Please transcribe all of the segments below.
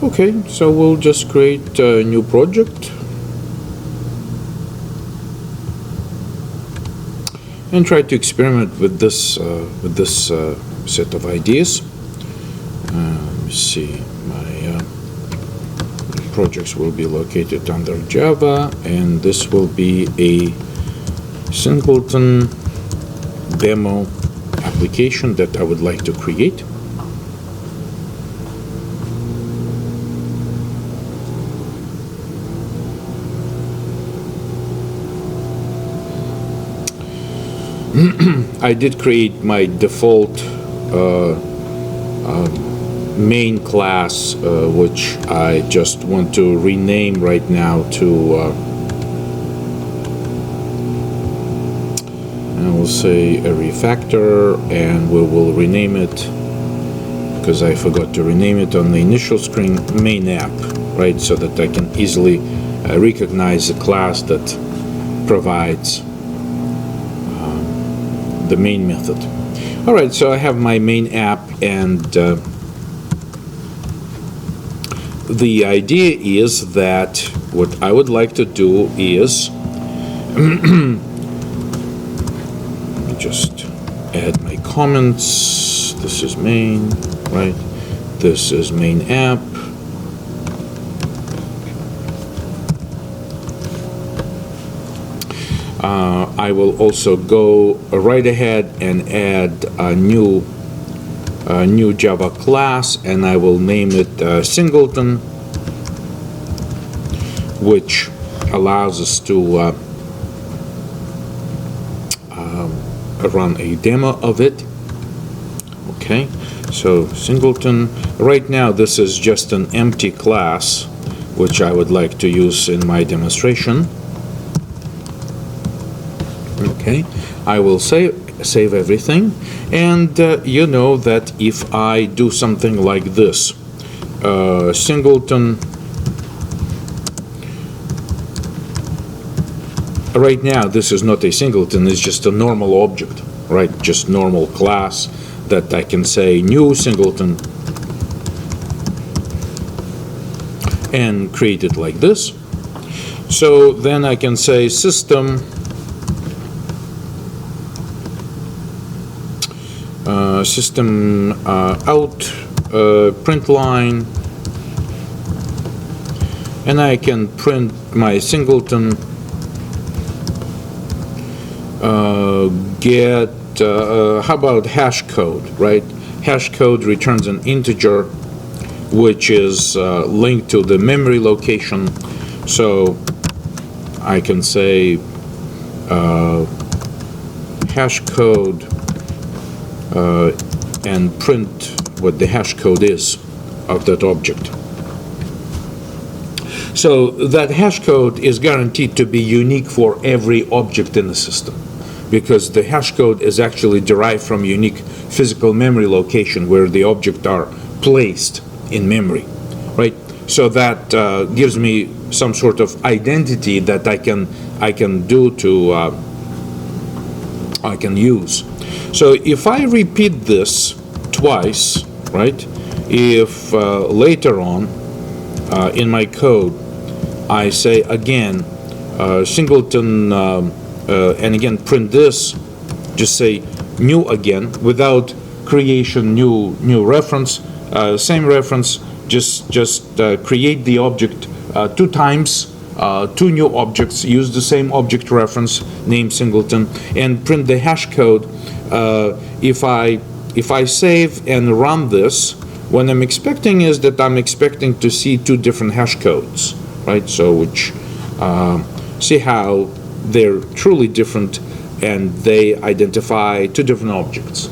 Okay, so we'll just create a new project and try to experiment with this set of ideas. Let me see, my projects will be located under Java, and this will be a Singleton demo application that I would like to create. I did create my default main class, which I just want to rename right now to, I will say a refactor, and we will rename it, because I forgot to rename it on the initial screen, main app, right, so that I can easily recognize the class that provides the main method. All right, so I have my main app, and the idea is that what I would like to do is let me just add my comments. This is main, right? This is main app. I will also go right ahead and add a new Java class, and I will name it Singleton, which allows us to run a demo of it. Okay, so Singleton. Right now, this is just an empty class, which I would like to use in my demonstration. Okay, I will save everything, and you know that if I do something like this, Singleton, right now this is not a Singleton, it's just a normal object, right, just normal class that I can say new Singleton and create it like this. So then I can say system out print line, and I can print my Singleton get how about hash code, right? Hash code returns an integer which is linked to the memory location, so I can say hash code and print what the hash code is of that object. So that hash code is guaranteed to be unique for every object in the system, because the hash code is actually derived from unique physical memory location where the objects are placed in memory, right? So that gives me some sort of identity that I can do to I can use. So if I repeat this twice, right, if later on in my code I say again Singleton and again print this, just say new again without creation new reference, same reference, just create the object two times, two new objects, use the same object reference, name Singleton, and print the hash code. If I save and run this, what I'm expecting is that I'm expecting to see two different hash codes, right? So which see how they're truly different, and they identify two different objects.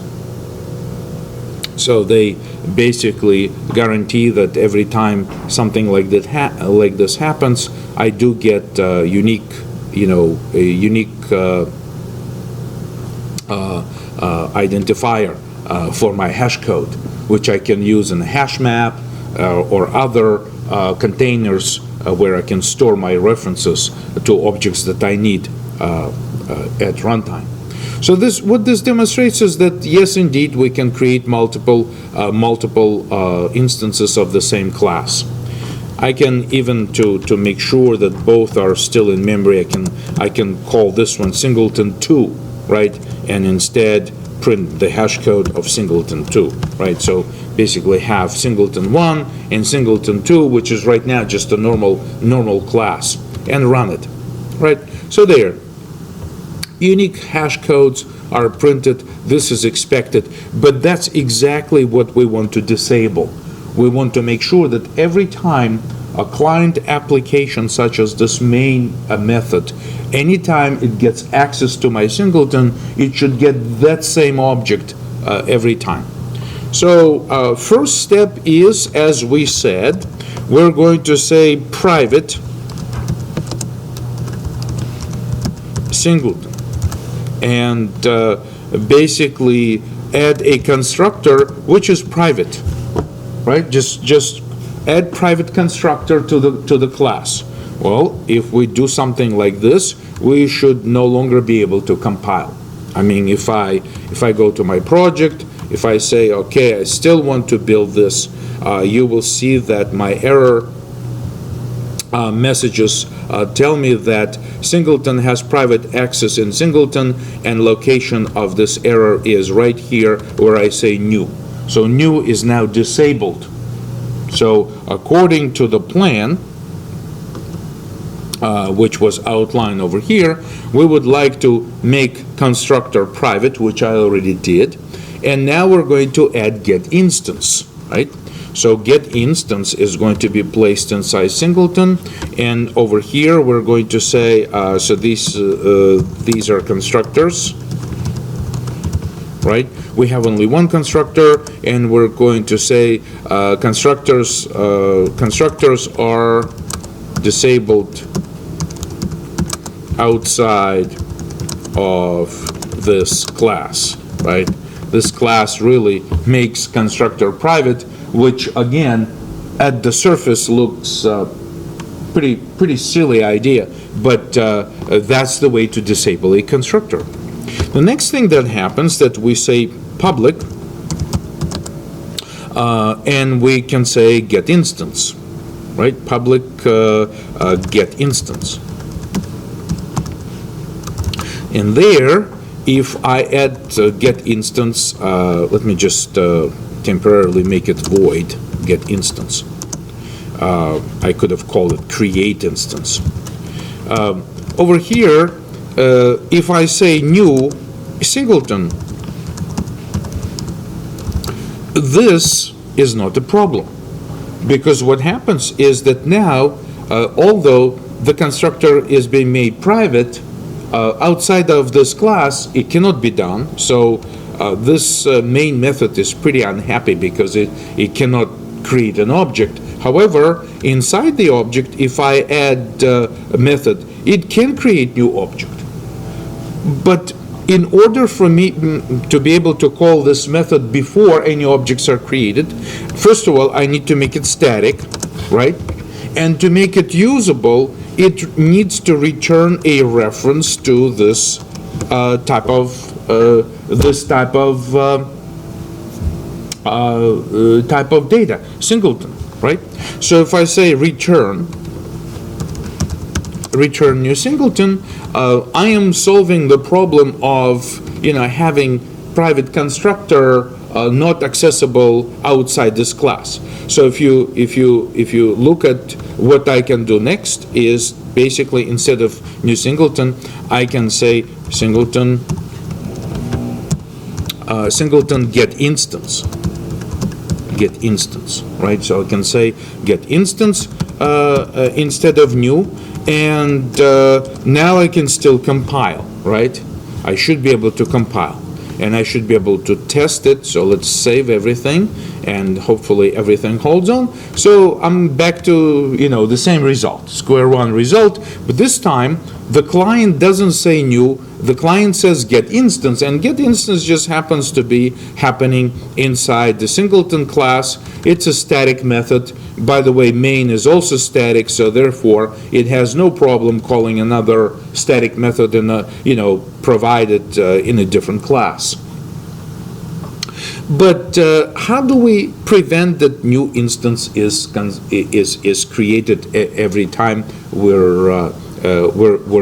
So they basically guarantee that every time something like that like this happens, I do get unique, a unique identifier for my hash code, which I can use in a hash map or other containers where I can store my references to objects that I need at runtime. So what this demonstrates is that yes, indeed, we can create multiple instances of the same class. I can even, to make sure that both are still in memory, I can call this one Singleton 2, right? And instead print the hash code of Singleton 2, right? So basically have Singleton 1 and Singleton 2, which is right now just a normal class, and run it, right? So there, unique hash codes are printed. This is expected, but that's exactly what we want to disable. We want to make sure that every time a client application such as this main method, anytime it gets access to my Singleton, it should get that same object every time. So first step is, as we said, we're going to say private Singleton, and basically add a constructor which is private, right? Just add private constructor to the class. Well, if we do something like this, we should no longer be able to compile. I mean, if I go to my project, if I say, okay, I still want to build this, you will see that my error messages tell me that Singleton has private access in Singleton, and location of this error is right here where I say new. So new is now disabled. So according to the plan, which was outlined over here, we would like to make constructor private, which I already did, and now we're going to add get instance, right? So get instance is going to be placed inside Singleton, and over here we're going to say, so these are constructors, right? We have only one constructor, and we're going to say constructors are disabled outside of this class, right? This class really makes constructor private, which again at the surface looks pretty silly idea, but that's the way to disable a constructor. The next thing that happens that we say public, and we can say get instance, right? Public get instance. And there, if I add get instance, let me just temporarily make it void, get instance. I could have called it create instance. Over here, if I say new Singleton, this is not a problem, because what happens is that now, although the constructor is being made private, outside of this class, it cannot be done. So this main method is pretty unhappy because it cannot create an object. However, inside the object, if I add a method, it can create new object. But in order for me to be able to call this method before any objects are created, first of all, I need to make it static, right? And to make it usable, it needs to return a reference to this type of data, Singleton, right? So if I say return new Singleton, I am solving the problem of having private constructor not accessible outside this class. So if you look at what I can do next is basically instead of new Singleton, I can say Singleton get instance, right? So I can say get instance instead of new, and now I can still compile, right? I should be able to compile, and I should be able to test it. So let's save everything, and hopefully everything holds on. So I'm back to the same result, square one result, but this time the client doesn't say new, the client says get instance, and get instance just happens to be happening inside the Singleton class. It's a static method. By the way, main is also static, so therefore it has no problem calling another static method in provided in a different class. But how do we prevent that new instance is created every time we're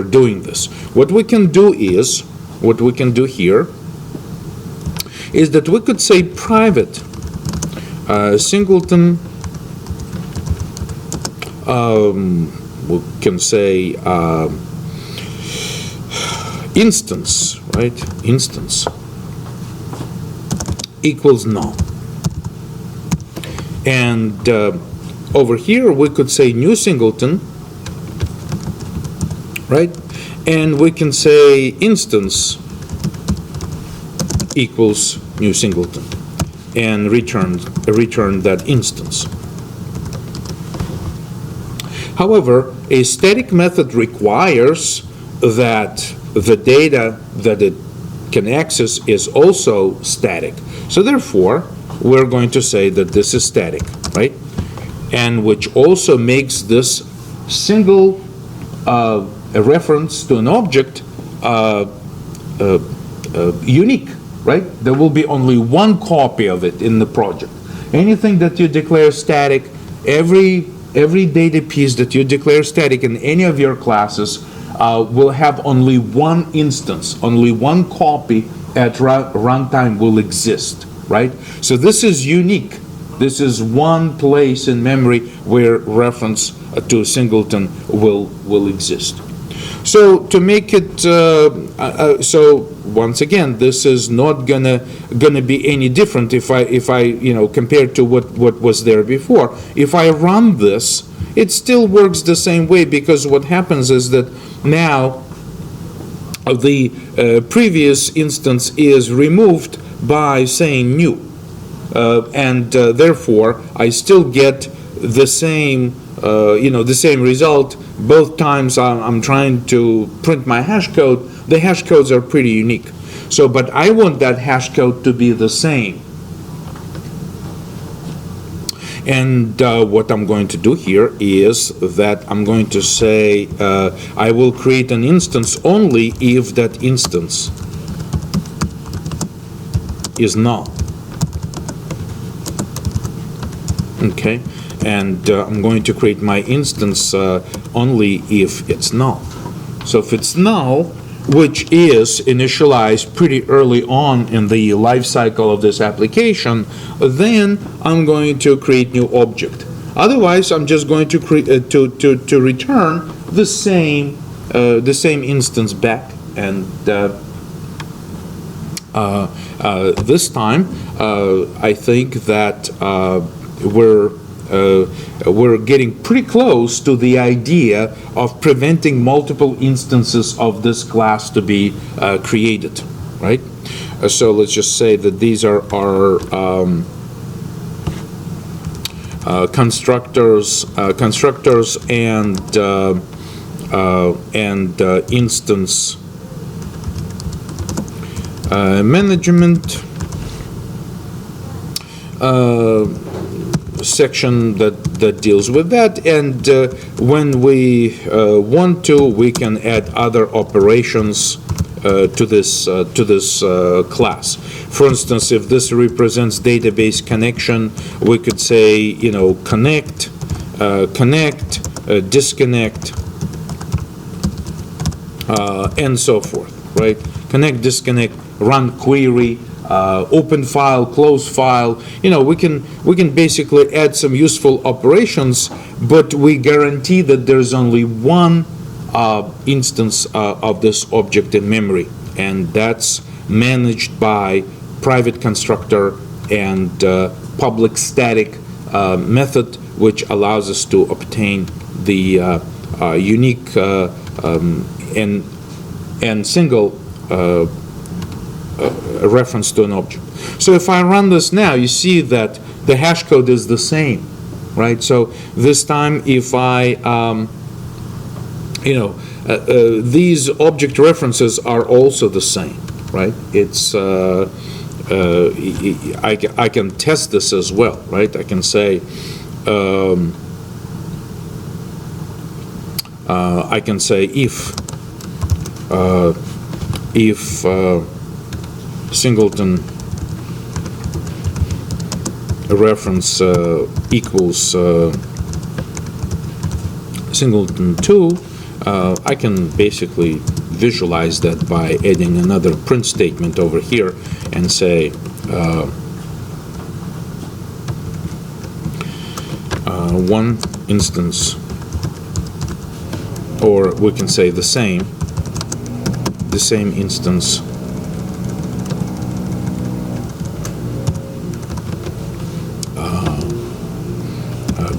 doing this? What we can do here is that we could say private Singleton. We can say instance, right? Instance equals null. And over here we could say new Singleton, right? And we can say instance equals new Singleton and return that instance. However, a static method requires that the data that it can access is also static. So therefore, we're going to say that this is static, right? And which also makes this single a reference to an object unique, right? There will be only one copy of it in the project. Anything that you declare static, every data piece that you declare static in any of your classes will have only one instance, only one copy at runtime will exist, right? So this is unique. This is one place in memory where reference to Singleton will exist. So to make it, so once again, this is not gonna be any different if I compared to what was there before. If I run this, it still works the same way, because what happens is that now the previous instance is removed by saying new, and therefore I still get the same the same result both times I'm trying to print my hash code. The hash codes are pretty unique. So, but I want that hash code to be the same. And what I'm going to do here is that I'm going to say I will create an instance only if that instance is null. Okay, and I'm going to create my instance only if it's null. So if it's null, which is initialized pretty early on in the life cycle of this application, then I'm going to create new object. Otherwise, I'm just going to create to return the same instance back. And this time, I think that we're getting pretty close to the idea of preventing multiple instances of this class to be created, right? So let's just say that these are our constructors and instance management section that deals with that, and when we want to, we can add other operations to this class. For instance, if this represents database connection, we could say connect, disconnect, and so forth, right? Connect, disconnect, run query, open file, close file. We can basically add some useful operations, but we guarantee that there's only one instance of this object in memory, and that's managed by private constructor and public static method, which allows us to obtain the unique and single a reference to an object. So if I run this now, you see that the hash code is the same, right? So this time, if I, these object references are also the same, right? It's I can test this as well, right? I can say if Singleton reference equals Singleton 2, I can basically visualize that by adding another print statement over here and say one instance, or we can say the same instance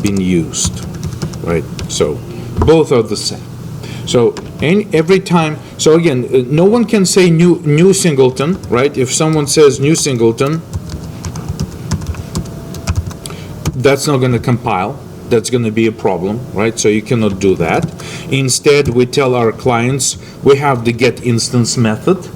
been used, right? So both are the same. So every time, so again, no one can say new Singleton, right? If someone says new Singleton, that's not going to compile. That's going to be a problem, right? So you cannot do that. Instead, we tell our clients we have the get instance method.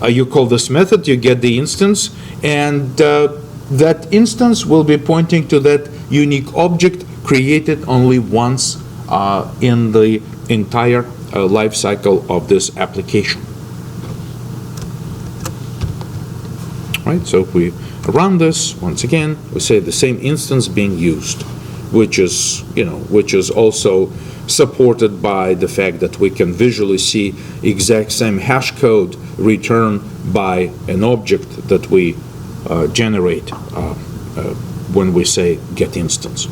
You call this method, you get the instance, and that instance will be pointing to that unique object created only once in the entire life cycle of this application. Right? So if we run this once again, we say the same instance being used, which is also supported by the fact that we can visually see exact same hash code returned by an object that we generate when we say get instance.